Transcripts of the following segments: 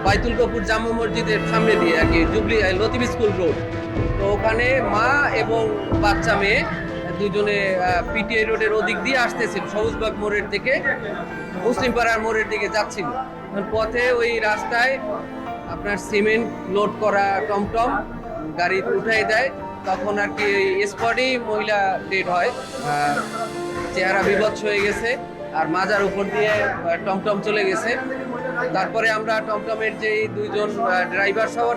বাইতুল গফুর জামা মসজিদের সামনে দিয়ে আর কি, জুবলি লতিফ স্কুল রোড। তো ওখানে মা এবং বাচ্চা মেয়ে দুজনে পিটিআই রোডের ওদিক দিয়ে আসতেছিল, সবুজবাগ মোড়ের থেকে মুসলিম পাড়ার মোড়ের দিকে যাচ্ছিল। পথে ওই রাস্তায় আপনার সিমেন্ট লোড করা টমটম গাড়ি উঠাই দেয়, তখন আর কি স্পটেই মহিলা ডেড হয়। চেহারা বিভৎস হয়ে গেছে আর মাজার উপর দিয়ে টমটম চলে গেছে। তারপরে আমরা টমটমের যে দুইজন ড্রাইভার সহ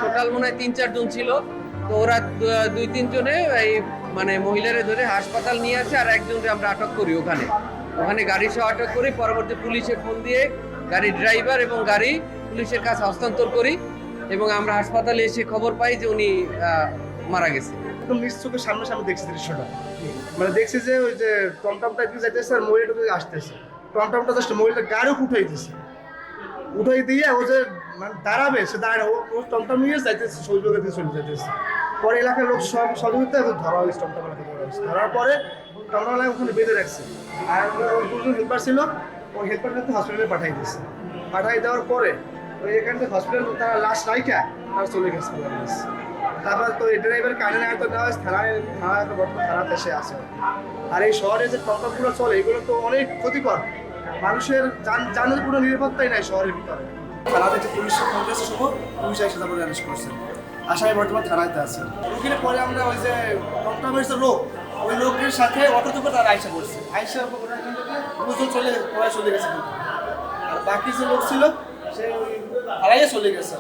টোটাল মনে হয় 3-4 জন ছিল, তো ওরা 2-3 জনে এই মানে মহিলারে ধরে হাসপাতাল নিয়ে আসে, আর একজনকে আমরা আটক করি ওখানে গাড়ি সহ আটক করি। পরবর্তী পুলিশে ফোন দিয়ে গাড়ির ড্রাইভার এবং গাড়ি পুলিশের কাছে হস্তান্তর করি, এবং আমরা হাসপাতালে এসে খবর পাই যে উনি মারা গেছে। একদম নিজ চোখের সামনে দেখছি দৃশ্যটা, মানে দেখছি যে ওই যে টমটমটা একটু যাইতেছে আর মহিলাটা আসতেছে, টমটমটা জাস্ট মহিলার গাড়ি উঠাই দিয়ে ও যে মানে দাঁড়াবে, সে দাঁড়ায় ও টমটম নিয়ে যাইতেছে, সৌযোগের দিয়ে চলে যাইতেছে। পরে এলাকার লোক সব সহযোগিতা এবং ধরা হয়েছে, টমটমওয়ালাকে ধরা হয়েছে। ধরার পরে টমটমওয়ালা ওখানে বেঁধে রাখছে, আর ওর দুজন হেল্পার ছিল, ওই হেল্পারকে হসপিটালে পাঠাই দেওয়ার পরে ওই এখান থেকে হসপিটাল তারা লাশ রাইখা তারা চলে গেছে। তারপর তো এই ড্রাইভার কানে না তো দেওয়া হয়েছে থানায় বর্তমান থানাতে এসে আসে। আর এই শহরে যে টমটমগুলো চলে এগুলো তো অনেক ক্ষতিকর, মানুষের জানের কোনো নিরাপত্তাই নাই শহরের ভিতরে। থানাতে যে পুলিশের ফোন করেছে শুভ, পুলিশ এসে তারপরে অ্যারেস্ট করছে। আসামি বর্তমান থানাতে আছে। রুগীর পরে আমরা ওই যে টমটমের যে লোক, ওই লোকের সাথে অটোতে করে তারা আইসা করছে, আইসা দুজন চলে গেছে। আর বাকি যে লোক ছিল সে হারাইয়া চলে গেছে।